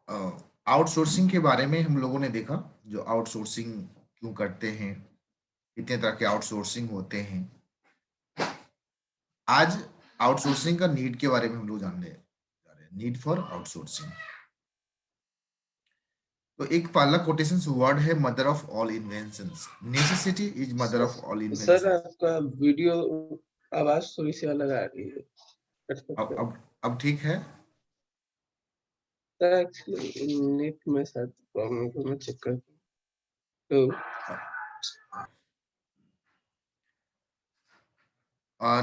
Outsourcing के बारे में हम लोगों ने देखा, जो आउटसोर्सिंग क्यों करते हैं, कितने तरह के आउटसोर्सिंग होते हैं। आज आउटसोर्सिंग का नीड के बारे में हम लोग जानने जा रहे हैं, नीड फॉर आउटसोर्सिंग। तो एक पहला कोटेशन वर्ड है mother of all inventions. Necessity is mother of all sir inventions. आपका वीडियो आवाज थोड़ी सी अलग आ रही है। अब अब अब ठीक है। सर एक्चुअली नेट में शायद प्रॉब्लम है, मैं चेक करता हूँ।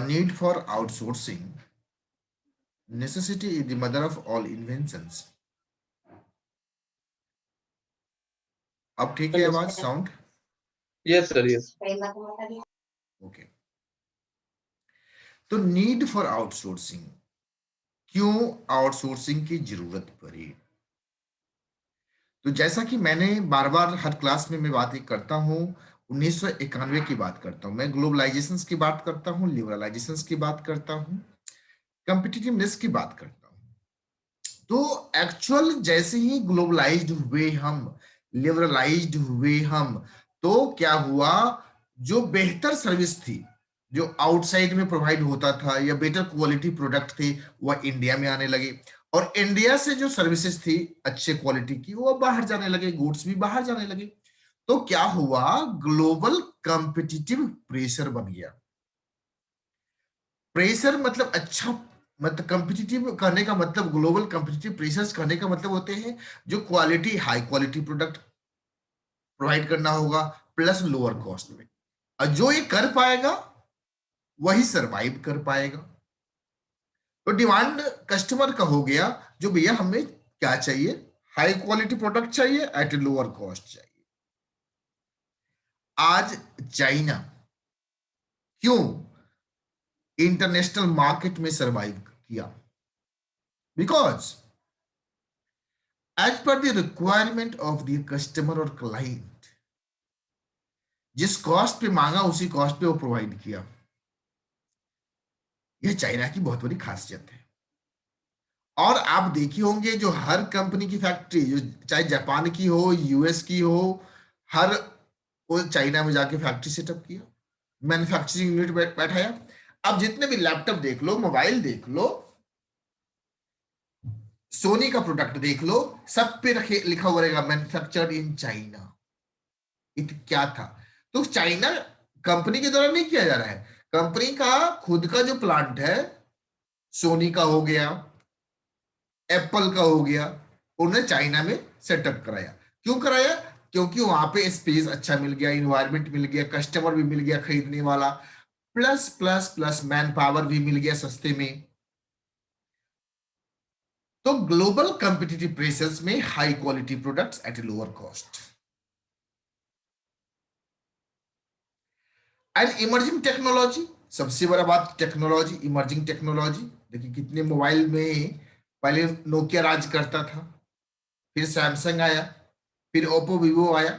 Need for outsourcing, necessity is the mother of all inventions. अब ठीक है आवाज, sound? Yes sir, yes. Okay. तो नीड फॉर आउटसोर्सिंग, क्यों आउटसोर्सिंग की जरूरत पड़ी? तो जैसा कि मैंने बार बार हर क्लास में मैं बातें करता हूं, 1991 की बात करता हूं, मैं ग्लोबलाइजेशन की बात करता हूं, लिबरलाइजेशन की बात करता हूं, कॉम्पिटिटिवनेस की बात करता हूं। तो एक्चुअल जैसे ही ग्लोबलाइज्ड हुए हम, लिबरलाइज्ड हुए हम, तो क्या हुआ, जो बेहतर सर्विस थी, जो आउटसाइड में प्रोवाइड होता था, या बेटर क्वालिटी प्रोडक्ट थे, वह इंडिया में आने लगे। और इंडिया से जो सर्विसेज थी अच्छे क्वालिटी की, वो बाहर जाने लगे, गुड्स भी बाहर जाने लगे। तो क्या हुआ, ग्लोबल कॉम्पिटिटिव प्रेशर बन गया। प्रेशर मतलब अच्छा, मतलब कॉम्पिटिटिव करने का मतलब, ग्लोबल कॉम्पिटिटिव प्रेशर्स करने का मतलब होते हैं जो quality, high quality product provide करना होगा, प्लस लोअर कॉस्ट में। और जो ये कर पाएगा वही सरवाइव कर पाएगा। तो डिमांड कस्टमर का हो गया, जो भैया हमें क्या चाहिए, हाई क्वालिटी प्रोडक्ट चाहिए एट ए लोअर कॉस्ट चाहिए। आज चाइना क्यों इंटरनेशनल मार्केट में सरवाइव किया? Because as per the requirement of the customer और क्लाइंट, जिस कॉस्ट पे मांगा उसी कॉस्ट पे वो प्रोवाइड किया। यह चाइना की बहुत बड़ी खासियत है। और आप देखे होंगे, जो हर कंपनी की फैक्ट्री, जो चाहे जापान की हो, यूएस की हो, हर वो चाइना में जाके फैक्ट्री सेटअप किया, मैन्युफैक्चरिंग यूनिट बैठाया। अब जितने भी लैपटॉप देख लो, मोबाइल देख लो, सोनी का प्रोडक्ट देख लो, सब पे लिखा हुआ रहेगा मैन्युफैक्चर्ड इन चाइना। क्या था? तो चाइना कंपनी के द्वारा नहीं किया जा रहा है, कंपनी का खुद का जो प्लांट है, सोनी का हो गया, एप्पल का हो गया, उन्होंने चाइना में सेटअप कराया। क्यों कराया? क्योंकि वहां पे स्पेस अच्छा मिल गया, इन्वायरमेंट मिल गया, कस्टमर भी मिल गया खरीदने वाला, plus plus plus man power भी मिल गया सस्ते में। तो ग्लोबल कॉम्पिटिटिव प्रेशर्स में high quality products at a lower cost. And emerging technology, सबसे बड़ा बात टेक्नोलॉजी, इमर्जिंग टेक्नोलॉजी। देखिए कितने मोबाइल में पहले नोकिया राज करता था, फिर सैमसंग आया, फिर ओप्पो वीवो आया।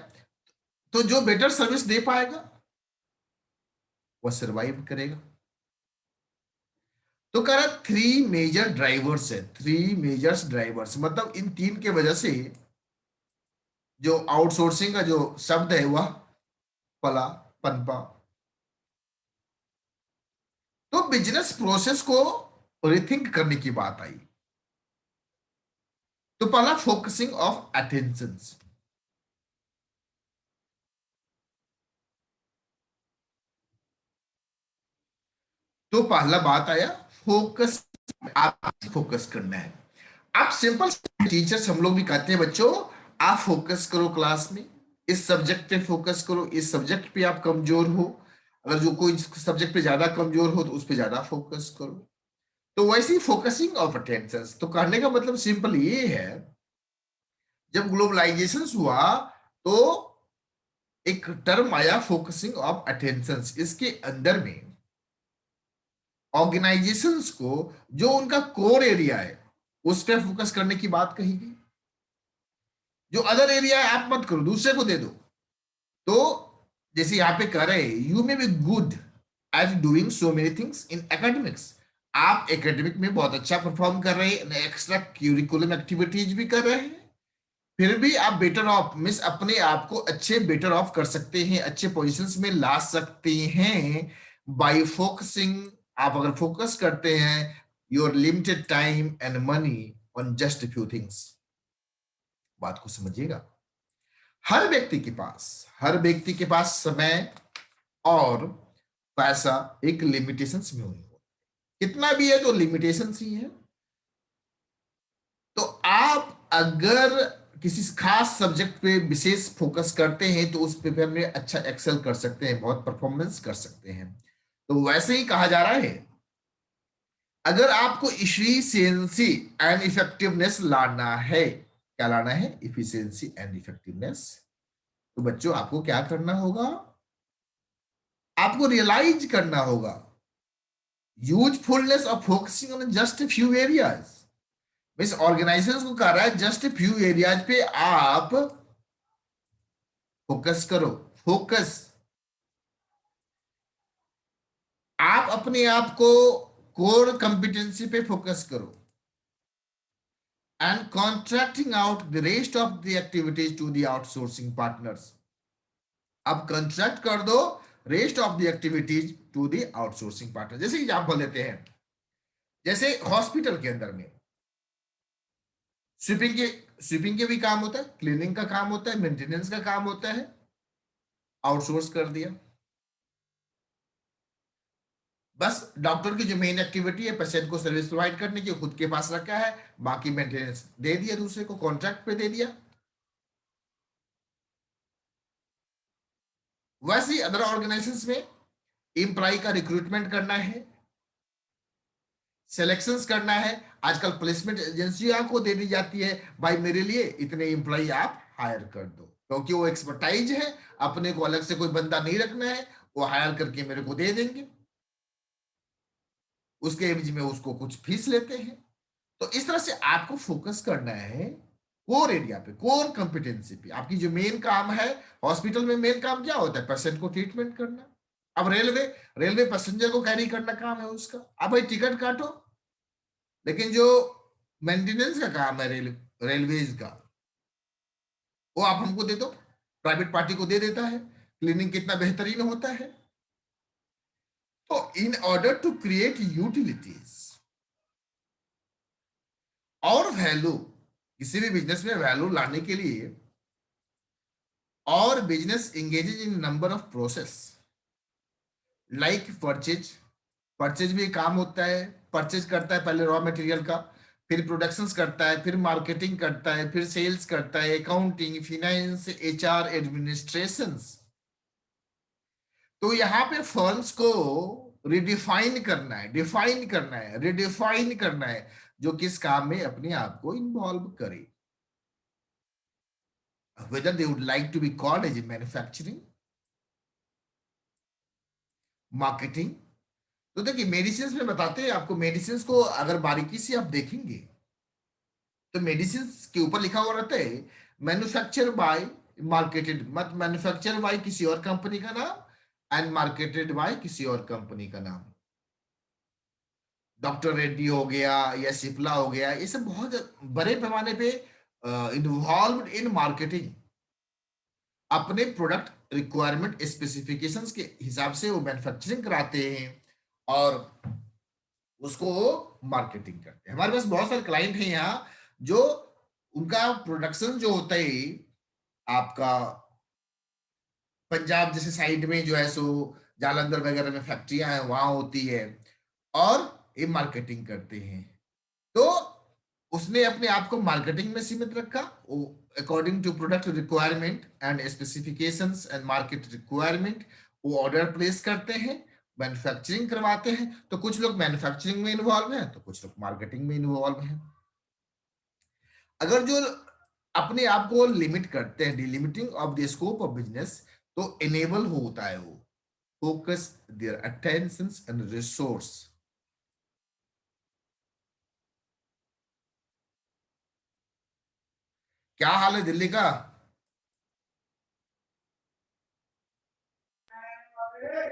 तो जो बेटर सर्विस दे पाएगा वह सरवाइव करेगा। तो कह रहा थ्री मेजर ड्राइवर्स है, थ्री मेजर्स ड्राइवर्स, मतलब इन तीन के वजह से जो आउटसोर्सिंग का जो शब्द है वह पला, पनपा। तो बिजनेस प्रोसेस को रिथिंक करने की बात आई। तो पहला फोकसिंग ऑफ अटेंशन। तो पहला बात आया फोकस, आप फोकस करना है। आप सिंपल, टीचर्स हम लोग भी कहते हैं बच्चों, आप फोकस करो क्लास में, इस सब्जेक्ट पे फोकस करो, इस सब्जेक्ट पे आप कमजोर हो, अगर जो कोई सब्जेक्ट पे ज्यादा कमजोर हो तो उस पे ज्यादा फोकस करो। तो वैसे ही फोकसिंग ऑफ अटेंशन, तो कहने का मतलब सिंपल ये है, जब ग्लोबलाइजेशन हुआ तो एक टर्म आया फोकसिंग ऑफ अटेंशन। इसके अंदर में ऑर्गेनाइजेशंस को जो उनका कोर एरिया है उस पर फोकस करने की बात कही गई। जो अदर एरिया है आप मत करो, दूसरे को दे दो। तो जैसे यहां पे कह रहे हैं, you may be good at doing so many things in academics. आप एकेडमिक में बहुत अच्छा परफॉर्म कर रहे हैं, एक्स्ट्रा क्यूरिकुलम एक्टिविटीज भी कर रहे हैं, फिर भी आप बेटर ऑफ मीन्स अपने आप को अच्छे बेटर ऑफ कर सकते हैं, अच्छे पोजीशंस में ला सकते हैं बाय फोकसिंग। आप अगर फोकस करते हैं your limited time and money on just few things. बात को समझिएगा। हर व्यक्ति के पास समय और पैसा एक लिमिटेशंस में हुई हो, कितना भी है तो लिमिटेशंस ही है। तो आप अगर किसी खास सब्जेक्ट पे विशेष फोकस करते हैं तो उस पे में अच्छा एक्सेल कर सकते हैं, बहुत परफॉर्मेंस कर सकते हैं। तो वैसे ही कहा जा रहा है, अगर आपको इफिशियंसी एंड इफेक्टिवनेस लाना है, क्या लाना है? Efficiency and effectiveness. तो बच्चों आपको क्या करना होगा? आपको रियलाइज करना होगा usefulness of focusing on just few areas. Means organisation को कह रहा है जस्ट फ्यू एरियाज पे आप फोकस करो। फोकस, आप अपने आप को कोर कंपिटेंसी पे फोकस करो and contracting out the rest of the activities to the outsourcing partners. अब कंट्रैक्ट कर दो rest of the activities to the outsourcing partner. जैसे एग्जांपल लेते हैं, जैसे हॉस्पिटल के अंदर में स्वीपिंग के भी काम होता है, क्लीनिंग का काम होता है, मेंटेनेंस का काम होता है, आउटसोर्स कर दिया। बस डॉक्टर की जो मेन एक्टिविटी है पेशेंट को सर्विस प्रोवाइड करने की, खुद के पास रखा है, बाकी मेंटेनेंस दे दिया, दूसरे को कॉन्ट्रैक्ट पे दे दिया। वैसे ही अदर ऑर्गेनाइजेशंस में एम्प्लॉय का रिक्रूटमेंट करना है, सिलेक्शंस करना है। आजकल प्लेसमेंट एजेंसियों को दे दी जाती है, भाई मेरे लिए इतने एम्प्लॉय आप हायर कर दो, क्योंकि वो एक्सपर्टाइज है, अपने को अलग से कोई बंदा नहीं रखना है, वो हायर करके मेरे को दे देंगे, उसके एवज में उसको कुछ फीस लेते हैं। तो इस तरह से आपको फोकस करना है कोर एरिया पे, कोर कंपिटेंसी पे। आपकी जो मेन काम है, हॉस्पिटल में मेन काम क्या होता है? पेशेंट को ट्रीटमेंट करना। अब रेलवे रेलवे पैसेंजर को कैरी करना काम है उसका। अब भाई टिकट काटो, लेकिन जो मेंटेनेंस का काम है रेलवेज का, वो आप हमको दे दो, प्राइवेट पार्टी को दे देता है। क्लीनिंग कितना बेहतरीन होता है। तो in order to create utilities और वैल्यू, किसी भी बिजनेस में वैल्यू लाने के लिए, और business engages in number of process like purchase भी काम होता है। परचेज करता है पहले रॉ मटेरियल का, फिर प्रोडक्शंस करता है, फिर मार्केटिंग करता है, फिर सेल्स करता है, अकाउंटिंग, फाइनेंस, एचआर, एडमिनिस्ट्रेशंस। तो यहाँ पे फर्म्स को रिडिफाइन करना है, डिफाइन करना है, रिडिफाइन करना है, जो किस काम में अपने आप को इन्वॉल्व करे। Whether they would like to be called as manufacturing, marketing. तो देखिए मेडिसिन में बताते हैं आपको, मेडिसिन को अगर बारीकी से आप देखेंगे तो मेडिसिन के ऊपर लिखा हुआ रहता है मैन्युफैक्चर बाय, मार्केटेड, मत मैन्युफैक्चर बाय किसी और कंपनी का नाम एंड मार्केटेड बाय किसी और कंपनी का नाम। डॉक्टर रेड्डी हो गया या सिप्ला हो गया, ये सब बहुत बड़े पैमाने पे इन्वॉल्व इन मार्केटिंग। अपने प्रोडक्ट रिक्वायरमेंट स्पेसिफिकेशंस के हिसाब से वो मैन्युफैक्चरिंग कराते हैं और उसको मार्केटिंग करते हैं। हमारे पास बहुत सारे क्लाइंट हैं यहाँ, जो उनका प्रोडक्शन जो होता है आपका पंजाब जैसे साइड में जो है सो जालंधर वगैरह में फैक्ट्रियां हैं, वहां होती है, और ये मार्केटिंग करते हैं। तो उसने अपने आप को मार्केटिंग में सीमित रखा, according to product requirement and specifications and market requirement वो ऑर्डर प्लेस करते हैं, मैन्युफैक्चरिंग करवाते हैं। तो कुछ लोग मैन्युफैक्चरिंग में इन्वॉल्व हैं, तो कुछ लोग मार्केटिंग में इन्वॉल्व हैं। अगर जो अपने आप को लिमिट करते हैं, delimiting of the scope of business, तो एनेबल होता है वो focus their attention and resource. क्या हाल है दिल्ली का?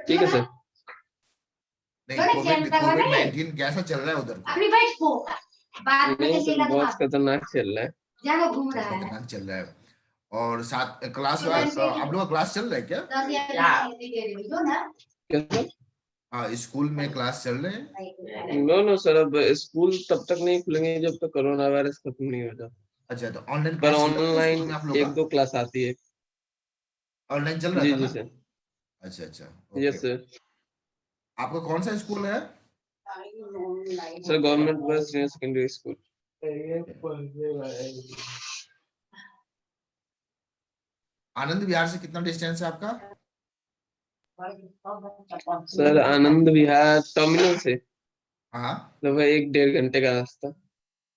ठीक है सर। नहीं, कोविड-19 कैसा चल रहा है उधर को? नहीं सर, बहुत खतरनाक चल रहा है। जहाँ वो घूम रहा उसका है। दिमाग चल रहा है। और साथ क्लास आप लोग का क्लास चल रहा है क्या? स्कूल में क्लास चल रहे हैं? नो नो सर, अब स्कूल तब तक नहीं खुलेंगे जब तक कोरोना वायरस खत्म नहीं हो जाता। अच्छा, तो ऑनलाइन पर क्लास चल रहा है स्कूल ऑनलाइन में आप लोग का? 1-2 क्लास आती है। ऑनलाइन चल रहा जी था जी ना? सर। अच्छा अच्छा, ओके। Yes sir. आपका कौन सा स्कूल है? Sir government boys senior secondary school. Anand Vihar से कितना डिस्टेंस है आपका? सर आनंद विहार टर्मिनल से हाँ, लगभग 1-1.5 घंटे का रास्ता।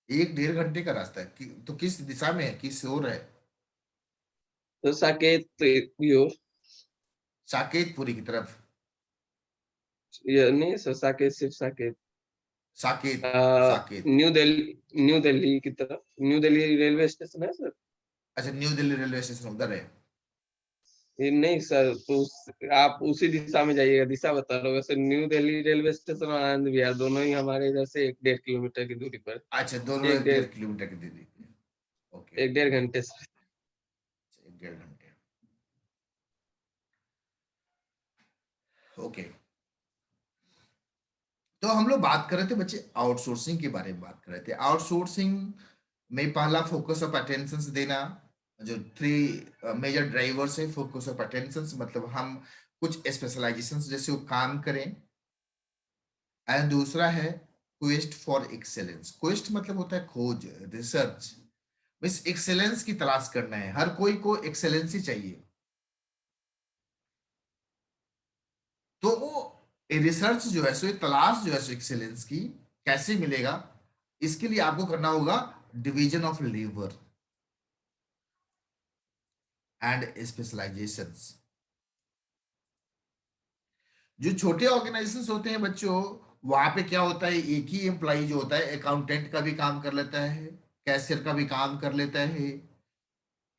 1-1.5 घंटे का रास्ता है तो किस दिशा में है, किस ओर है? तो साकेत की ओर। साकेतपुरी की तरफ? ये नहीं सर, साकेत सिर्फ साकेत। साकेत, साकेत। न्यू दिल्ली, न्यू दिल्ली की तरफ, न्यू दिल्ली रेलवे स्टेशन है सर। अच्छा, न्यू दिल्ली रेलवे स्टेशन उधर है। ये नहीं सर, तो आप उसी दिशा में जाइएगा, दिशा बता रहा हूँ। वैसे न्यू दिल्ली रेलवे स्टेशन और आनंद विहार दोनों ही हमारे इधर से 1-1.5 किलोमीटर की दूरी पर। अच्छा, दोनों एक एक डेढ़ डेढ़ किलोमीटर की दूरी पे। ओके एक ओके, डेढ़ घंटे से। 1-1.5 घंटे। ओके। तो हम लोग बात कर रहे थे बच्चे आउटसोर्सिंग के बारे में बात कर रहे थे। आउटसोर्सिंग में पहला फोकस ऑफ अटेंशन देना, जो 3 मेजर ड्राइवर्स है फोकस ऑफ अटेंशन, मतलब हम कुछ स्पेशलाइजेशन जैसे वो काम करें। एंड दूसरा है क्वेस्ट फॉर एक्सेलेंस। क्वेस्ट मतलब होता है खोज, रिसर्च। बस एक्सेलेंस की तलाश करना है, हर कोई को एक्सेलेंस ही चाहिए। तो वो रिसर्च जो है सो ये तलाश जो है सो एक्सेलेंस की कैसे मिलेगा, इसके लिए आपको करना होगा division of labour and specialisations. जो छोटे ऑर्गेनाइजेशंस होते हैं बच्चों, वहां पे क्या होता है, एक ही एम्प्लॉय जो होता है अकाउंटेंट का भी काम कर लेता है, कैशियर का भी काम कर लेता है,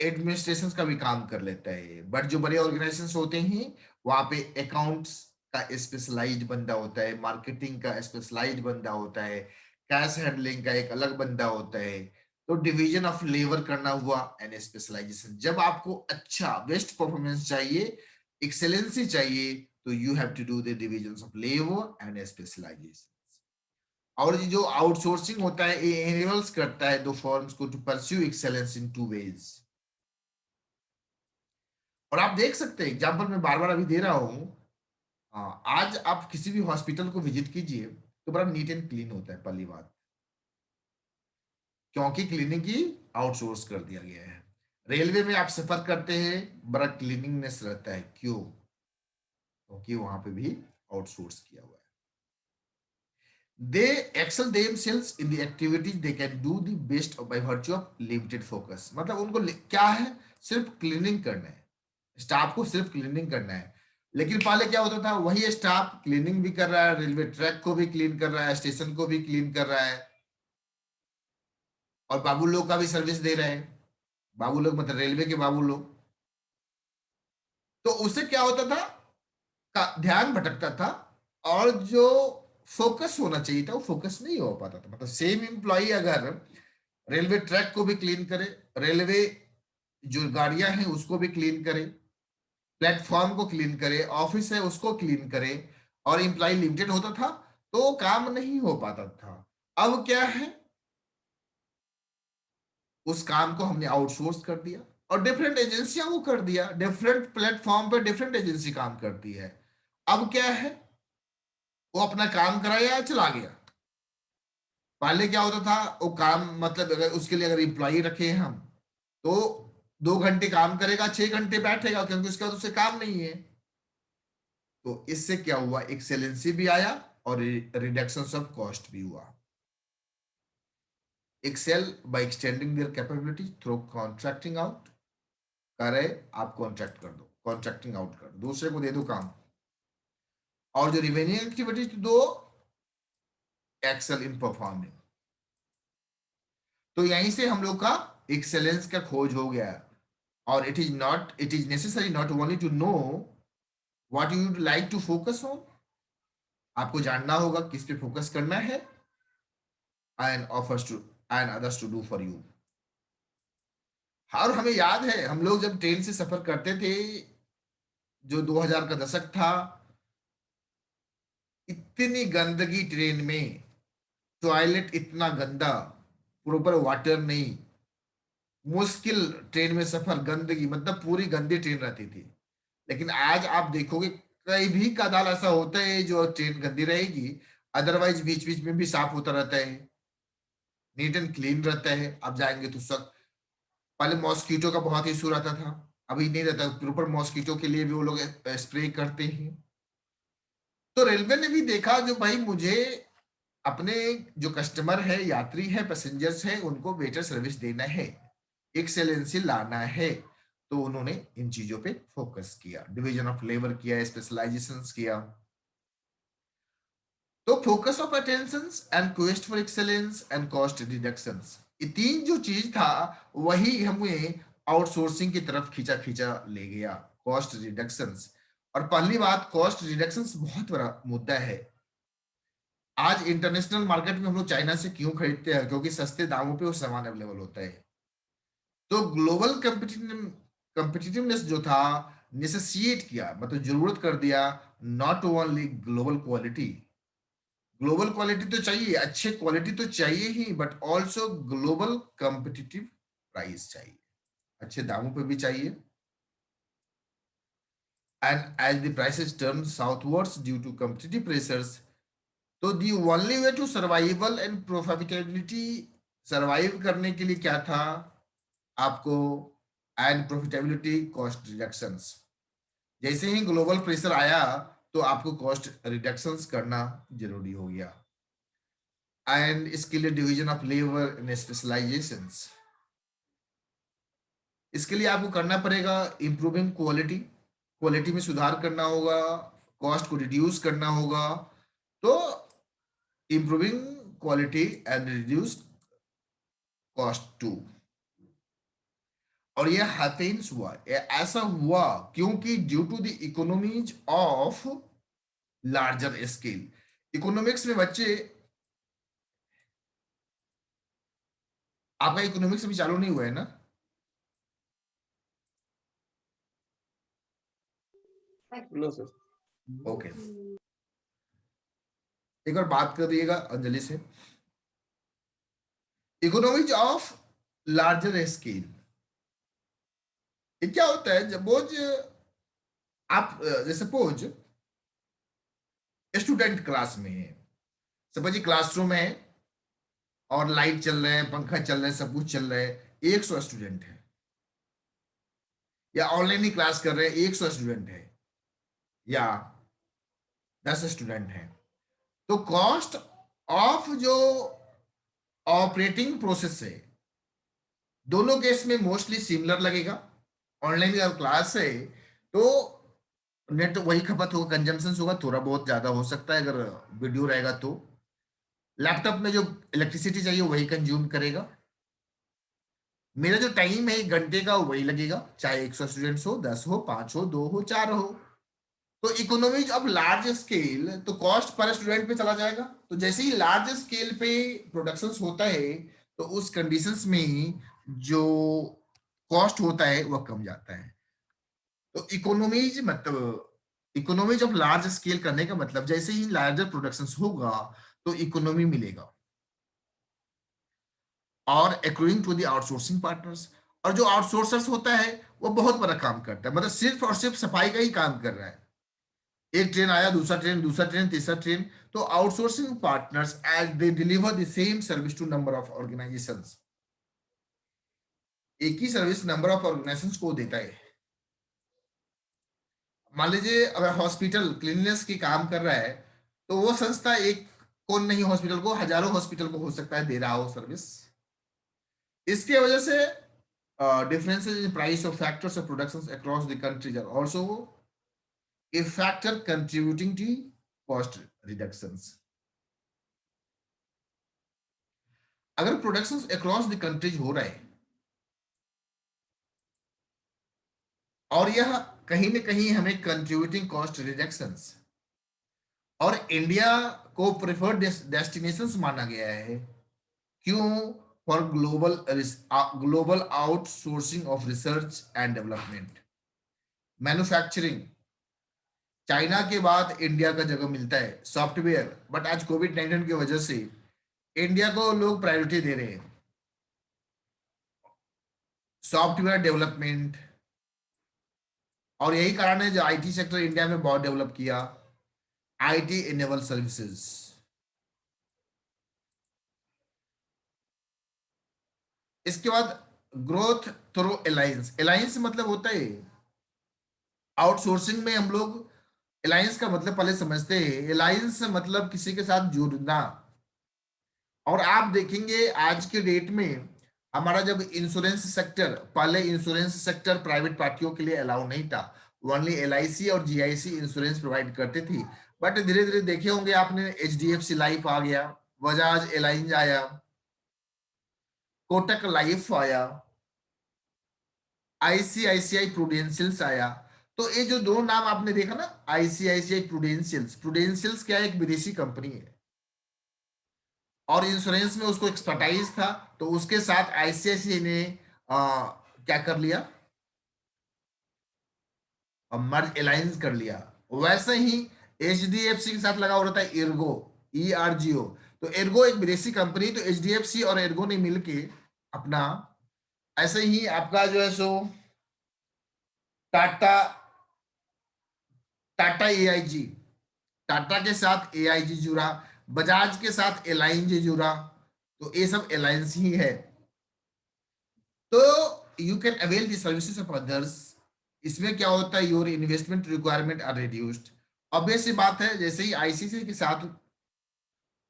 एडमिनिस्ट्रेशन का भी काम कर लेता है। बट जो बड़े ऑर्गेनाइजेशंस होते हैं वहां पे अकाउंट्स का स्पेशलाइज्ड बंदा होता है, मार्केटिंग का स्पेशलाइज्ड बंदा होता है, कैश हैंडलिंग का एक अलग बंदा होता है। तो डिवीजन ऑफ लेबर करना हुआ एंड स्पेशलाइजेशन। जब आपको अच्छा बेस्ट परफॉर्मेंस चाहिए, एक्सेलेंसी चाहिए, तो you have to do the division of labour and specialisation. और ये जो आउटसोर्सिंग होता है ये एनेबल्स करता है दो फॉर्म्स को to pursue excellence in 2 ways. और आप देख सकते हैं एग्जाम्पल मैं बार बार अभी दे रहा हूं। आज आप किसी भी हॉस्पिटल को विजिट कीजिए तो बड़ा नीट एंड क्लीन होता है, पहली बात, क्योंकि क्लीनिंग की आउटसोर्स कर दिया गया है। रेलवे में आप सफर करते हैं, बड़ा क्लीनिंगनेस रहता है, क्यों? क्योंकि वहां पे भी आउटसोर्स किया हुआ है। They excel themselves in the activities they can do the best by virtue of limited focus। मतलब उनको क्या है, सिर्फ क्लीनिंग करना है, स्टाफ को सिर्फ क्लीनिंग करना है। लेकिन पहले क्या होता था, वही स्टाफ क्लीनिंग भी कर रहा है, रेलवे ट्रैक को भी क्लीन कर रहा है, स्टेशन को भी क्लीन कर रहा है, और बाबू लोग का भी सर्विस दे रहे हैं। बाबू लोग मतलब रेलवे के बाबू लोग। तो उससे क्या होता था, का ध्यान भटकता था, और जो फोकस होना चाहिए था वो फोकस नहीं हो पाता था। मतलब सेम एम्प्लॉय अगर रेलवे ट्रैक को भी क्लीन करे, रेलवे जो गाड़ियां हैं उसको भी क्लीन करे, प्लेटफॉर्म को क्लीन करे, ऑफिस है उसको क्लीन करे, और एम्प्लॉय लिमिटेड होता था, तो काम नहीं हो पाता था। अब क्या है, उस काम को हमने आउटसोर्स कर दिया और डिफरेंट एजेंसियां को कर दिया, डिफरेंट प्लेटफॉर्म पे डिफरेंट एजेंसी काम करती है। अब क्या है, वो अपना काम कराया, चला गया। पहले क्या होता था, वो काम मतलब अगर उसके लिए अगर एम्प्लॉय रखे हैं हम, तो 2 घंटे काम करेगा, 6 घंटे बैठेगा, क्योंकि उसके बाद उससे काम नहीं है। तो इससे क्या हुआ, एक्सेलेंसी भी आया और रिडक्शन ऑफ कॉस्ट भी हुआ। Excel by extending their capability through contracting out. करे आप कॉन्ट्रैक्ट कर दो, कॉन्ट्रैक्टिंग आउट कर दो, दूसरे को दे दो काम, और जो रिमेनिंग एक्टिविटीज दो एक्सेल इन परफॉर्मिंग। तो यहीं से हम लोग का एक्सेलेंस का खोज हो गया। और it is necessary not only to know what you would like to focus on, आपको जानना होगा किस पे फोकस करना है, and offers to and others to do for you. और हमें याद है हम लोग जब ट्रेन से सफर करते थे, जो 2000 का दशक था, इतनी गंदगी ट्रेन में, टॉयलेट इतना गंदा, प्रॉपर वाटर नहीं, मुश्किल ट्रेन में सफर, गंदगी, मतलब पूरी गंदी ट्रेन रहती थी। लेकिन आज आप देखोगे कहीं भी कदाल ऐसा होता है जो ट्रेन गंदी रहेगी, अदरवाइज बीच बीच में भी साफ होता रहता है, नीट एंड क्लीन रहता है। आप जाएंगे तो सब, पहले मॉस्किटो का बहुत इशू रहता था, अभी नहीं रहता, प्रॉपर मॉस्किटो के लिए भी वो लोग स्प्रे करते हैं। तो रेलवे ने भी देखा जो भाई मुझे अपने जो कस्टमर है, यात्री है, पैसेंजर्स है, उनको बेटर सर्विस देना है, एक्सेलेंसी लाना है, तो उन्होंने इन चीजों पे फोकस किया, डिवीजन ऑफ लेबर किया, स्पेशलाइजेशन किया। तो focus of attention and quest for excellence and cost reductions, ये तीन जो चीज था वही हमें आउटसोर्सिंग की तरफ खींचा खींचा ले गया, कॉस्ट रिडक्शंस। और पहली बात, कॉस्ट रिडक्शंस बहुत बड़ा मुद्दा है। आज इंटरनेशनल मार्केट में हम लोग चाइना से क्यों खरीदते हैं? क्योंकि सस्ते दामों पे वो सामान अवेलेबल होता है। तो ग्लोबल कम्पिटिटिवनेस जो था, नेसेसिएट किया, मतलब जरूरत कर दिया, not only global quality, global quality तो चाहिए, अच्छे क्वालिटी तो चाहिए ही, but also global competitive price चाहिए, अच्छे दामों पे भी चाहिए। And as the prices turn southwards due to competitive pressures, तो the only way to survival and profitability, survive करने के लिए क्या था आपको, एंड प्रॉफिटेबिलिटी, कॉस्ट रिडक्शंस। जैसे ही ग्लोबल प्रेशर आया तो आपको कॉस्ट रिडक्शंस करना जरूरी हो गया। एंड इसके लिए division of labour and specialisations, इसके लिए आपको करना पड़ेगा इंप्रूविंग क्वालिटी, क्वालिटी में सुधार करना होगा, कॉस्ट को रिड्यूस करना होगा। तो improving quality and reduce cost too. और यह हैपेंस हुआ, ऐसा हुआ क्योंकि due to the economies of larger scale. Economics में बच्चे, आपका इकोनॉमिक्स अभी चालू नहीं हुआ है ना? No sir. ओके, एक बार बात कर दिएगा अंजलि से। इकोनॉमिक्स ऑफ लार्जर स्केल, ये क्या होता है? जब बोझ आप, जैसे सपोज स्टूडेंट क्लास में है, सपोज क्लासरूम है और लाइट चल रहे हैं, पंखा चल रहा है, सब कुछ चल रहा है, 100 स्टूडेंट है, या ऑनलाइन ही क्लास कर रहे हैं, 100 स्टूडेंट है, या 10 स्टूडेंट है, तो कॉस्ट ऑफ जो ऑपरेटिंग प्रोसेस है दोनों केस में मोस्टली सिमिलर लगेगा। ऑनलाइन अगर क्लास है तो नेट वही खपत होगा, कंजम्पशन होगा, थोड़ा बहुत ज्यादा हो सकता है अगर वीडियो रहेगा तो। लैपटॉप में जो इलेक्ट्रिसिटी चाहिए वही कंज्यूम करेगा। मेरा जो टाइम है 1 घंटे का वही लगेगा, चाहे 100 स्टूडेंट्स हो, 10 हो, 5 हो, 2 हो, 4 हो। तो इकोनॉमीज ऑफ लार्ज स्केल, तो कॉस्ट पर स्टूडेंट पे चला जाएगा। तो जैसे ही लार्ज स्केल पे प्रोडक्शन होता है तो उस कंडीशंस में जो कॉस्ट होता है वह कम जाता है। तो इकोनॉमीज मतलब, इकोनॉमीज ऑफ लार्ज स्केल करने का मतलब जैसे ही लार्जर प्रोडक्शन होगा तो इकोनॉमी मिलेगा। और according to the outsourcing partners, और जो आउटसोर्सर्स होता है वो बहुत बड़ा काम करता है, मतलब सिर्फ और सिर्फ सफाई का ही काम कर रहा है। एक ट्रेन आया, दूसरा ट्रेन, दूसरा ट्रेन, तीसरा ट्रेन, तो outsourcing partners as they deliver the same service to number of organisations, एक ही सर्विस नंबर ऑफ ऑर्गेनाइजेशंस को देता है। मान लीजिए अगर हॉस्पिटल क्लीननेस की काम कर रहा है तो वो संस्था एक कौन नहीं, हॉस्पिटल को, हजारों हॉस्पिटल को हो सकता है दे रहा हो सर्विस। इसके वजह से differences in price of factors of productions across the countries are also a factor contributing to cost reductions. अगर प्रोडक्शंस अक्रॉस द कंट्रीज हो रहा है और यह कहीं ना कहीं हमें कंट्रीब्यूटिंग कॉस्ट रिडक्शंस, और इंडिया को प्रेफर्ड डेस्टिनेशंस माना गया है, क्यों? For global outsourcing of research and development. Manufacturing, China के बाद इंडिया का जगह मिलता है। सॉफ्टवेयर, बट आज कोविड-19 की वजह से इंडिया को लोग प्रायोरिटी दे रहे हैं। सॉफ्टवेयर डेवलपमेंट, और यही कारण है जो आईटी सेक्टर इंडिया में बहुत डेवलप किया। IT enable services. इसके बाद ग्रोथ थ्रू अलायंस। अलायंस मतलब होता है आउटसोर्सिंग में हम लोग अलायंस का मतलब पहले समझते हैं। अलायंस मतलब किसी के साथ जुड़ना। और आप देखेंगे आज के डेट में हमारा जब इंश्योरेंस सेक्टर, पहले इंश्योरेंस सेक्टर प्राइवेट पार्टियों के लिए अलाउ नहीं था। ओनली एलआईसी और जीआईसी इंश्योरेंस प्रोवाइड करती थी। बट धीरे धीरे देखे होंगे आपने, एचडीएफसी लाइफ आ गया, बजाज एलायंस आया, कोटक लाइफ आया, आईसीआईसीआई प्रूडेंशियल्स आया। तो ये जो दो नाम आपने देखा ना, आईसीआईसीआई प्रूडेंशियल्स, प्रूडेंशियल्स क्या है, एक विदेशी कंपनी है और इंश्योरेंस में उसको एक्सपर्टाइज था, तो उसके साथ आईसीआईसीआई ने क्या कर लिया, मर्ज अलायंस कर लिया। वैसे ही एचडीएफसी के साथ लगा हो रहा था एर्गो, ईआरजीओ। तो एर्गो एक विदेशी कंपनी, तो एचडीएफसी और एर्गो ने मिलके अपना, ऐसे ही आपका जो है सो टाटा, टाटा एआईजी, टाटा के साथ एआईजी जुड़ा, बजाज के साथ एलायंस जुड़ा। तो ये सब अलायंस ही है। तो you can avail the services of others. इसमें क्या होता है, your investment requirement are reduced. Obvious सी बात है, जैसे ही आईसीसी के साथ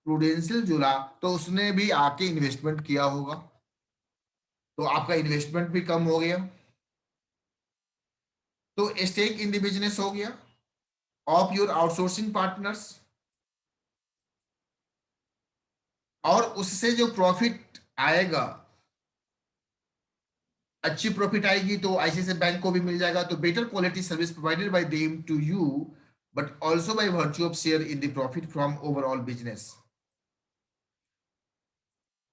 प्रूडेंशियल जुड़ा तो उसने भी आके इन्वेस्टमेंट किया होगा, तो आपका इन्वेस्टमेंट भी कम हो गया, तो स्टेक इन द बिजनेस हो गया ऑफ योर आउटसोर्सिंग पार्टनर्स। और उससे जो प्रॉफिट आएगा, अच्छी प्रॉफिट आएगी तो आईसीआईसीआई बैंक को भी मिल जाएगा। तो better quality service provided by them to you, but also by virtue of share in the profit from overall business.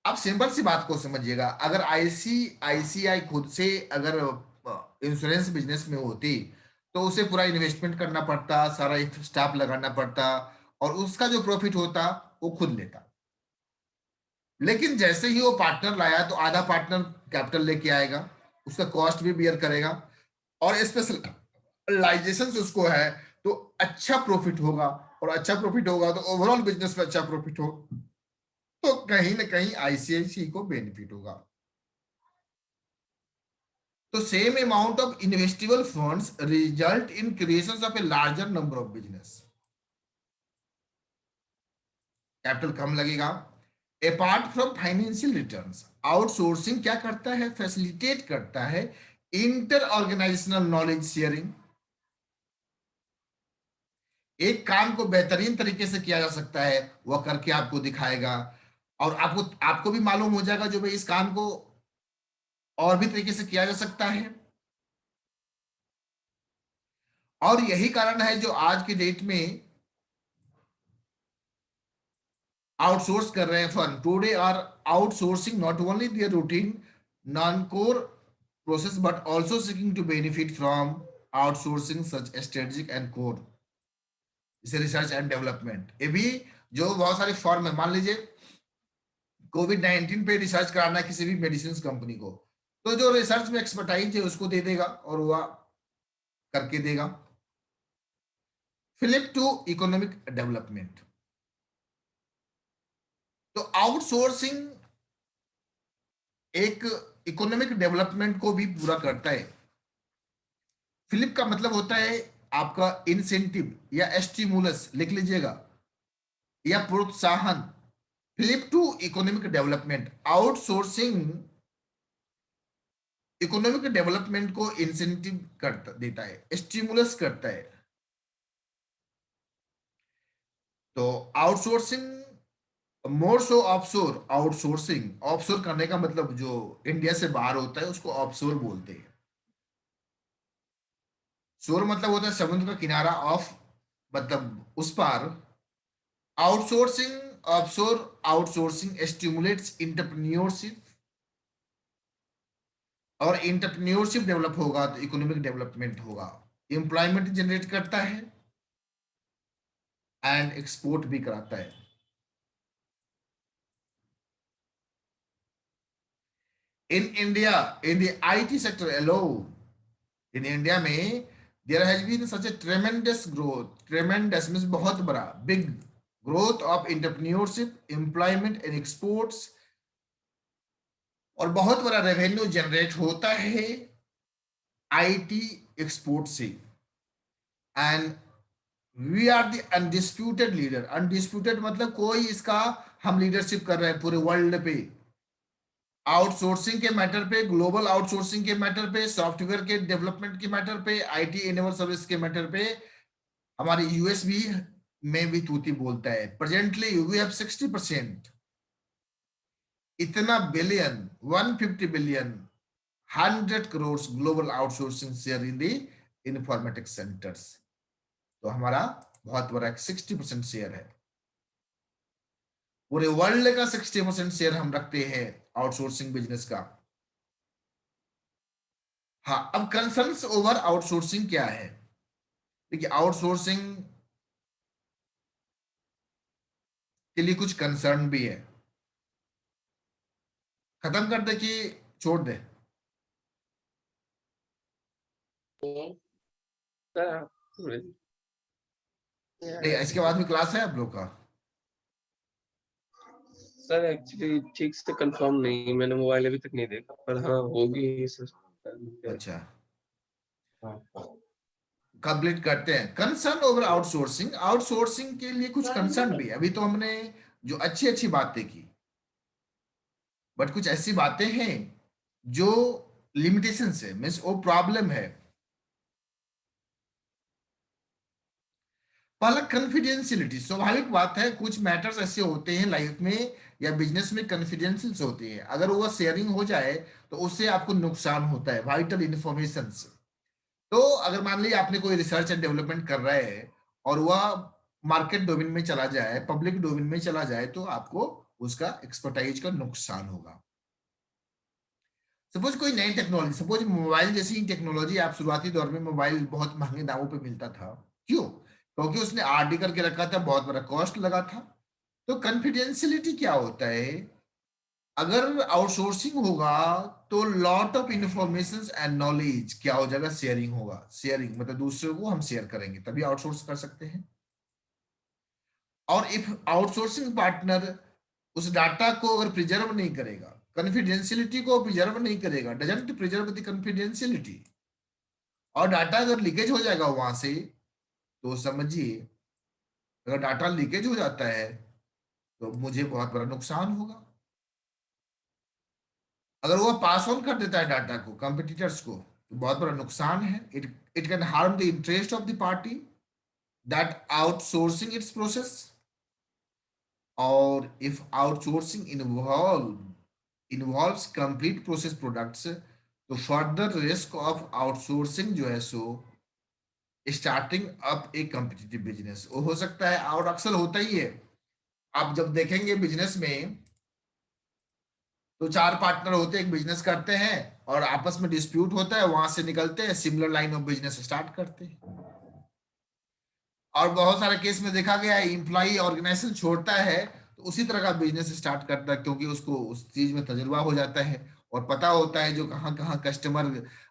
आप सिंपल सी बात को समझिएगा, अगर आईसीआईसीआई खुद से अगर इंश्योरेंस बिजनेस में होती तो उसे पूरा इन्वेस्टमेंट करना पड़ता, सारा स्टाफ लगाना पड़ता, और उसका जो प्रॉफिट होता वो खुद लेता। लेकिन जैसे ही वो पार्टनर लाया तो आधा पार्टनर कैपिटल लेके आएगा, उसका कॉस्ट भी बियर करेगा, और स्पेशलाइजेशन उसको है, तो अच्छा प्रॉफिट होगा। और अच्छा प्रॉफिट होगा तो ओवरऑल बिजनेस में अच्छा प्रॉफिट हो, तो कहीं ना कहीं आईसीआईसीआई को बेनिफिट होगा। तो same amount of investable funds result in creation of a larger number of business. Capital कम लगेगा। Apart from financial returns, outsourcing क्या करता है, फैसिलिटेट करता है इंटर ऑर्गेनाइजेशनल नॉलेज शेयरिंग। एक काम को बेहतरीन तरीके से किया जा सकता है, वह करके आपको दिखाएगा, और आपको आपको भी मालूम हो जाएगा जो भाई इस काम को और भी तरीके से किया जा सकता है। और यही कारण है जो आज के डेट में आउटसोर्स कर रहे हैं firm. Today are outsourcing not only their routine non core process but also seeking to benefit from outsourcing such strategic and core, जैसे रिसर्च एंड डेवलपमेंट। ये भी जो बहुत सारे फर्म है, मान लीजिए कोविड-19 पे रिसर्च कराना है किसी भी मेडिसिन कंपनी को, तो जो रिसर्च में एक्सपर्टाइज है उसको दे देगा और वह करके देगा। Fillip to economic development. तो आउटसोर्सिंग एक इकोनॉमिक डेवलपमेंट को भी पूरा करता है। फिलिप का मतलब होता है आपका इंसेंटिव या स्टिमुलस, लिख लीजिएगा, या प्रोत्साहन। Fillip to economic development, outsourcing economic development को इंसेंटिव करता देता है, स्टिमुलस करता है। तो outsourcing more so offshore, outsourcing offshore करने का मतलब जो इंडिया से बाहर होता है उसको ऑफशोर बोलते हैं। शोर मतलब होता है समुद्र का किनारा, ऑफ मतलब उस पार। Outsourcing offshore outsourcing stimulates entrepreneurship और इंटरप्रेन्योरशिप डेवलप होगा तो इकोनॉमिक डेवलपमेंट होगा, एम्प्लॉयमेंट जनरेट करता है एंड एक्सपोर्ट भी कराता है। In India, in the IT sector alone, in India में there has been such a tremendous growth, tremendous means बहुत बड़ा, big growth of entrepreneurship, employment and exports, और बहुत बड़ा रेवेन्यू जनरेट होता है आईटी एक्सपोर्ट से। And we are the undisputed leader, undisputed मतलब कोई इसका, हम लीडरशिप कर रहे हैं पूरे वर्ल्ड पे, आउटसोर्सिंग के मैटर पे, ग्लोबल आउटसोर्सिंग के मैटर पे, सॉफ्टवेयर के डेवलपमेंट के मैटर पे, आईटी इनेबल सर्विस के मैटर पे। हमारे यूएस भी में भी तूती बोलता है, प्रेजेंटली वी हैव 60%, इतना billion, 150 billion, 100 crore global outsourcing share in the informatics centres. तो हमारा बहुत बड़ा 60% शेयर है, पूरे वर्ल्ड का 60% शेयर हम रखते हैं आउटसोर्सिंग बिजनेस का। हाँ, अब कंसर्न्स ओवर आउटसोर्सिंग क्या है? देखिए, आउटसोर्सिंग के लिए कुछ कंसर्न भी है। खत्म कर दे कि छोड़ दे? सर नहीं, इसके बाद भी क्लास है आप लोग का? सर एक्चुअली ठीक से कंफर्म नहीं, मैंने मोबाइल अभी तक नहीं देखा, पर हाँ होगी सर। अच्छा, हाँ। कंप्लीट करते हैं। कंसर्न ओवर आउटसोर्सिंग, आउटसोर्सिंग के लिए कुछ कंसर्न भी है। अभी तो हमने जो अच्छी अच्छी बातें की, बट कुछ ऐसी बातें हैं जो लिमिटेशंस है, मीन्स वो प्रॉब्लम है। पहला, कॉन्फिडेंशियलिटी। स्वाभाविक बात है, कुछ मैटर्स ऐसे होते हैं लाइफ में या बिजनेस में, कॉन्फिडेंशियल होती है, अगर वो शेयरिंग हो जाए तो उससे आपको नुकसान होता है, वाइटल इंफॉर्मेशन। तो अगर मान लीजिए आपने कोई रिसर्च एंड डेवलपमेंट कर रहे हैं और वह मार्केट डोमेन में चला जाए, पब्लिक डोमेन में चला जाए, तो आपको उसका एक्सपर्टाइज का नुकसान होगा। सपोज कोई नई टेक्नोलॉजी, सपोज मोबाइल जैसी टेक्नोलॉजी, आप शुरुआती दौर में मोबाइल बहुत महंगे दामों पे मिलता था, क्यों? क्योंकि उसने आरडी करके रखा था, बहुत बड़ा कॉस्ट लगा था। तो कॉन्फिडेंशियलिटी क्या होता है? अगर आउटसोर्सिंग होगा तो lot of information and knowledge क्या हो जाएगा? शेयरिंग होगा। शेयरिंग मतलब दूसरे को हम शेयर करेंगे, तभी आउटसोर्स कर सकते हैं। और इफ आउटसोर्सिंग पार्टनर उस डाटा को अगर प्रिजर्व नहीं करेगा, कॉन्फिडेंशियलिटी को प्रिजर्व नहीं करेगा, डजंट प्रिजर्व द कॉन्फिडेंशियलिटी, और डाटा अगर लीकेज हो जाएगा वहां से, तो समझिए, अगर डाटा लीकेज हो जाता है तो मुझे बहुत बड़ा नुकसान होगा। अगर वो पास ऑन कर देता है डाटा को कंपटीटर्स को, तो बहुत बड़ा नुकसान है। It it can harm the interest of the party that outsourcing its process. और if outsourcing involves complete process products, तो फर्दर रिस्क ऑफ आउटसोर्सिंग जो है so starting up a competitive business वो हो सकता है, और अक्सर होता ही है। आप जब देखेंगे बिजनेस में, तो चार पार्टनर होते हैं, एक बिजनेस करते हैं, और आपस में डिस्प्यूट होता है, वहां से निकलते हैं, similar line of business start करते हैं। और बहुत सारे केस में देखा गया है, एम्प्लॉई ऑर्गेनाइजेशन छोड़ता है तो उसी तरह का बिजनेस स्टार्ट करता है, क्योंकि उसको उस चीज में तजुर्बा हो जाता है और पता होता है जो कहाँ कहाँ कस्टमर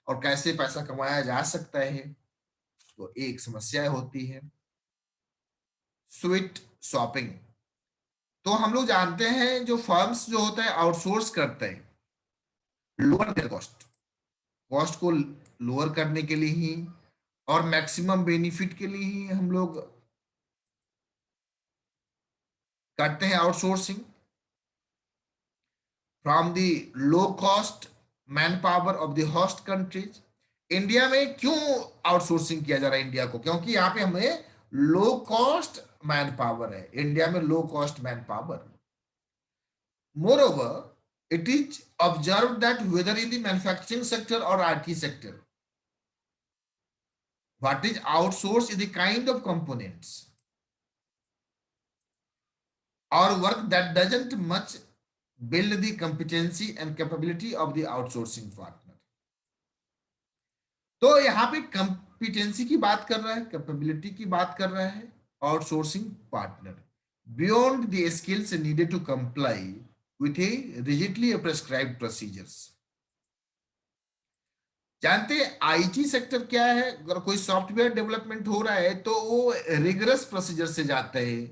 और कैसे पैसा कमाया जा सकता है। तो एक समस्या होती है स्वीट शॉपिंग। तो हम लोग जानते हैं जो फर्म्स जो होता है आउटसोर्स करते हैं, लोअर देयर कॉस्ट, कॉस्ट को लोअर करने के लिए ही और मैक्सिमम बेनिफिट के लिए ही हम लोग करते हैं outsourcing from the low cost man power of the host countries. India में क्यों आउटसोर्सिंग किया जा रहा है इंडिया को? क्योंकि यहाँ पे हमें लो कॉस्ट मैन पावर है, इंडिया में low cost man power. More over, it is observed that whether in the manufacturing sector or IT sector, what is outsourced is the kind of components or work that doesn't much build the competency and capability of the outsourcing partner. तो यहाँ पे competency की बात कर रहा है, capability की बात कर रहा है outsourcing partner, beyond the skills needed to comply with a rigidly prescribed procedures. जानते हैं आईटी सेक्टर क्या है? अगर कोई सॉफ्टवेयर डेवलपमेंट हो रहा है तो वो रिगरस प्रोसीजर से जाता है।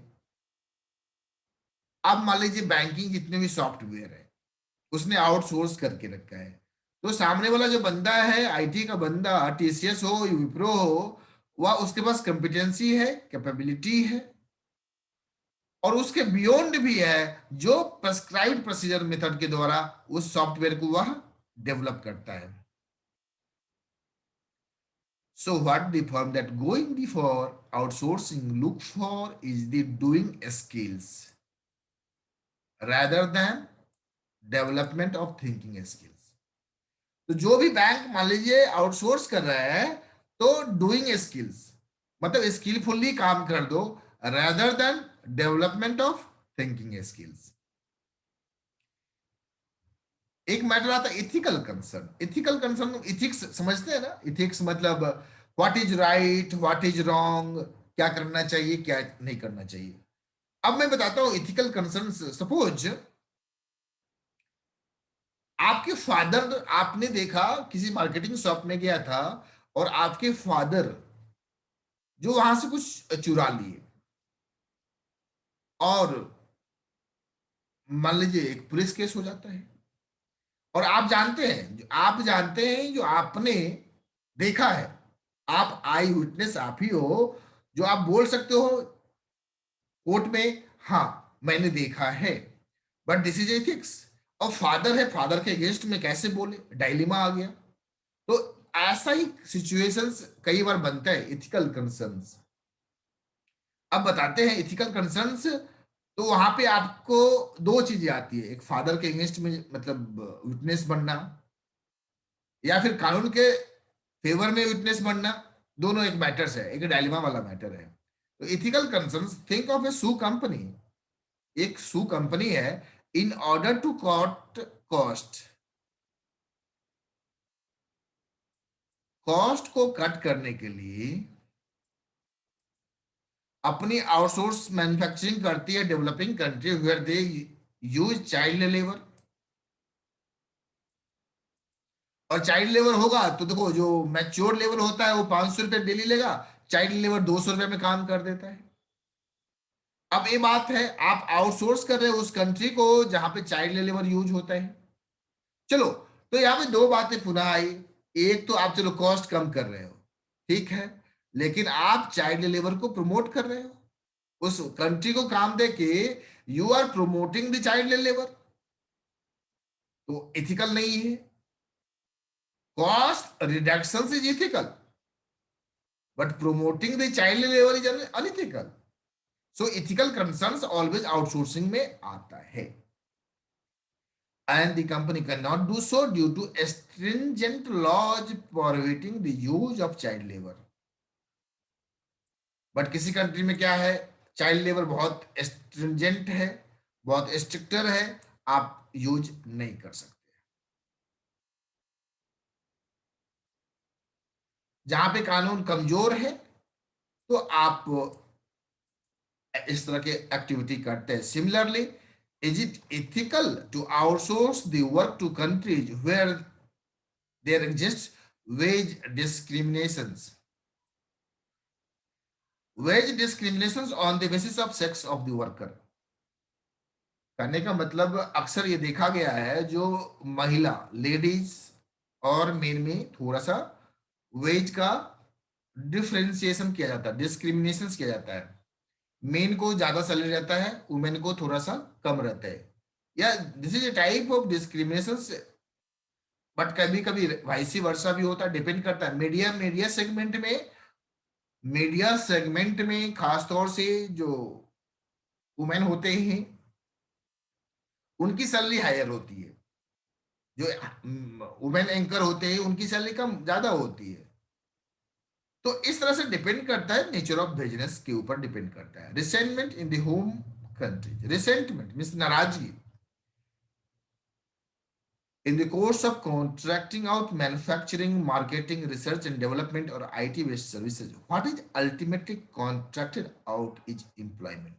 अब मान लीजिए बैंकिंग जितने भी सॉफ्टवेयर है उसने आउटसोर्स करके रखा है, तो सामने वाला जो बंदा है, आईटी का बंदा, टीसीएस हो, विप्रो हो, वह उसके पास कंपिटेंसी है, कैपेबिलिटी है, और उसके बियॉन्ड भी है, जो प्रेस्क्राइब्ड प्रोसीजर मेथड के द्वारा उस सॉफ्टवेयर को वह डेवलप करता है। So what the firm that going the for outsourcing look for is the doing skills rather than development of thinking skills. तो जो भी बैंक मान लीजिए आउटसोर्स कर रहा है, तो डूइंग स्किल्स मतलब स्किलफुली काम कर दो, rather than development of thinking skills. एक मैटर आता है ethical concern. Ethical concern, ethics समझते हैं ना? इथिक्स मतलब what is right, what is wrong, क्या करना चाहिए, क्या नहीं करना चाहिए। अब मैं बताता हूं इथिकल कंसर्न। सपोज आपके फादर, आपने देखा किसी मार्केटिंग शॉप में गया था और आपके फादर जो वहां से कुछ चुरा लिए, और मान लीजिए एक पुलिस केस हो जाता है, और आप जानते हैं जो आपने देखा है, आप आई विटनेस आप ही हो, जो आप बोल सकते हो कोर्ट में, हाँ मैंने देखा है, बट दिस इज एथिक्स। और फादर है, फादर के अगेंस्ट में कैसे बोले, डायलिमा आ गया। तो ऐसा ही सिचुएशंस कई बार बनता है इथिकल कंसर्न्स। अब बताते हैं इथिकल कंसर्न्स। तो वहां पे आपको दो चीजें आती है, एक फादर के अगेंस्ट में मतलब विटनेस बनना, या फिर कानून के फेवर में विटनेस बनना। दोनों एक मैटर्स है, एक डायलिमा वाला मैटर है। तो ethical concerns, think of a shoe company. एक सू कंपनी है, in order to cut cost, cost को कट करने के लिए अपनी आउटसोर्स मैन्युफैक्चरिंग करती है developing country where they use child labour. और चाइल्ड लेबर होगा तो देखो, जो मैच्योर लेबर होता है वो 500 रुपये डेली लेगा, चाइल्ड लेबर 200 रुपये में काम कर देता है। अब ये बात है, आप आउटसोर्स कर रहे हो उस कंट्री को जहां पे चाइल्ड लेबर यूज होता है। चलो, तो यहाँ पे दो बातें पुनः आई। एक तो आप चलो कॉस्ट कम कर रहे हो, ठीक है, लेकिन आप चाइल्ड लेबर को प्रमोट कर रहे हो उस कंट्री को काम दे के। You are promoting the child labour, तो इथिकल नहीं है। Cost reduction is ethical, but promoting the child labour is unethical. So ethical concerns always outsourcing में आता है, and the company cannot do so due to stringent laws prohibiting the use of child labor। But किसी country में क्या है, child labour बहुत stringent है, बहुत स्ट्रिक्टर है, आप यूज नहीं कर सकते। जहां पे कानून कमजोर है तो आप इस तरह के एक्टिविटी करते हैं। Similarly, is it ethical to outsource the work to countries where there exist wage discriminations, wage discriminations on the basis of sex of the worker. करने का मतलब अक्सर ये देखा गया है, जो महिला लेडीज और मेन में थोड़ा सा वेज का डिफरेंशिएशन किया जाता है, डिस्क्रिमिनेशन किया जाता है। मेन को ज्यादा सैलरी रहता है, वुमेन को थोड़ा सा कम रहता है, या this is a type of discrimination. But कभी कभी वाइसी वर्षा भी होता है, डिपेंड करता है। मीडिया सेगमेंट में खासतौर से जो वुमेन होते हैं उनकी सैलरी हायर होती है, जो वुमेन एंकर होते हैं उनकी सैलरी कम ज्यादा होती है। तो इस तरह से डिपेंड करता है, नेचर ऑफ बिजनेस के ऊपर डिपेंड करता है। Resentment in the home country, resentment means नाराजगी। In the course of contracting out manufacturing, marketing, research and development or IT-based services, what is ultimately contracted out is employment.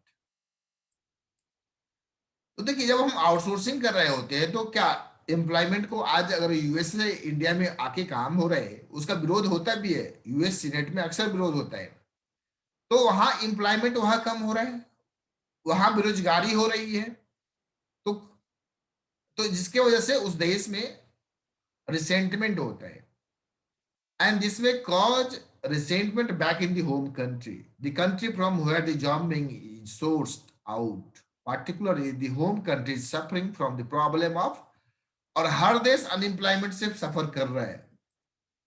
तो देखिए जब हम outsourcing कर रहे होते हैं तो क्या एम्प्लॉयमेंट को आज अगर यूएस से इंडिया में आके काम हो रहा है उसका विरोध होता भी है, यूएस सीनेट में अक्सर विरोध होता है, तो वहां एम्प्लॉयमेंट वहां कम हो रहा है, वहां बेरोजगारी हो रही है, तो जिसके वजह से उस देश में रिसेंटमेंट होता है, and this may cause resentment back in the home country, the country from where the job being sourced out. Particularly, the home country is suffering from the problem of, और हर देश अनएम्प्लॉयमेंट से सफर कर रहा है,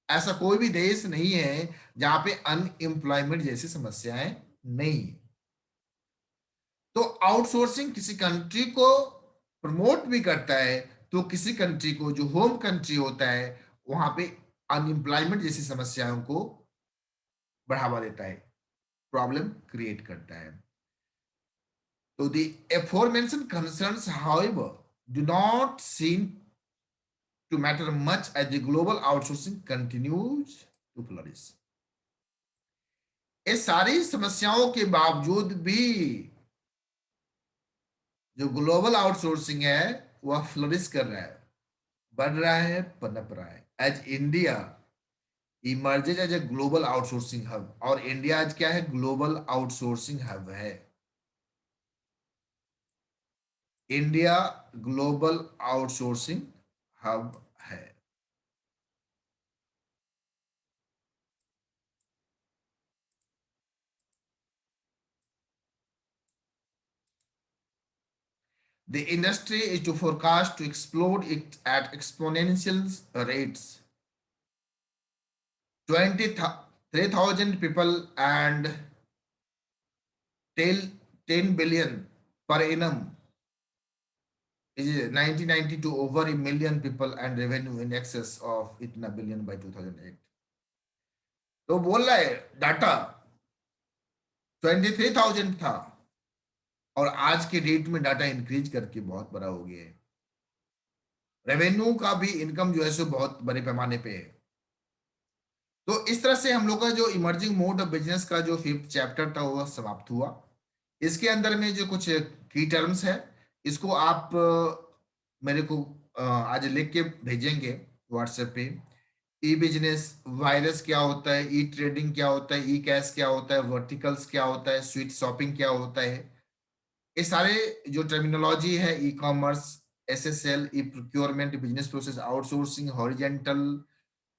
ऐसा कोई भी देश नहीं है जहां पे अनएम्प्लॉयमेंट जैसी समस्याएं नहीं। तो आउटसोर्सिंग किसी कंट्री को प्रमोट भी करता है, तो किसी कंट्री को जो होम कंट्री होता है वहां पे अनएम्प्लॉयमेंट जैसी समस्याओं को बढ़ावा देता है, प्रॉब्लम क्रिएट करता है। तो the aforementioned concerns, however, do not seem to matter much as the global outsourcing continues to flourish. ये सारी समस्याओं के बावजूद भी जो ग्लोबल आउटसोर्सिंग है वह फ्लरिश कर रहा है, बढ़ रहा है, पनप रहा है। As India emerges as a global outsourcing hub, और इंडिया आज क्या है, ग्लोबल आउटसोर्सिंग हब है। इंडिया ग्लोबल आउटसोर्सिंग हब है। The industry is to forecast to explode it at exponential rates. 23,000 people and 10 billion per annum is 1990 to over a million people and revenue in excess of इतना billion by 2008. तो बोल रहा है data 23,000 था और आज के डेट में डाटा इंक्रीज करके बहुत बड़ा हो गया है। रेवेन्यू का भी इनकम जो है सो बहुत बड़े पैमाने पे है। तो इस तरह से हम लोग का जो इमर्जिंग मोड ऑफ बिजनेस का जो 5th चैप्टर था वो समाप्त हुआ। इसके अंदर में जो कुछ की टर्म्स है इसको आप मेरे को आज लिख के भेजेंगे व्हाट्सएप पे। ई बिजनेस वायरस क्या होता है, ई ट्रेडिंग क्या होता है, ई कैश क्या होता है, वर्टिकल्स क्या होता है, स्वीट शॉपिंग क्या होता है, ये सारे जो टर्मिनोलॉजी है, e commerce, SSL, e procurement, business process outsourcing, horizontal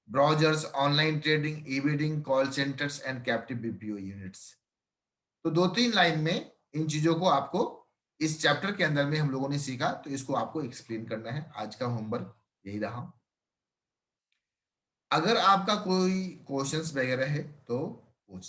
browsers, online trading, E bidding, call centres and captive BPO units. तो 2-3 लाइन में इन चीजों को आपको इस चैप्टर के अंदर में हम लोगों ने सीखा, तो इसको आपको एक्सप्लेन करना है। आज का होमवर्क यही रहा। अगर आपका कोई क्वेश्चंस वगैरह है तो पूछ सकते हैं।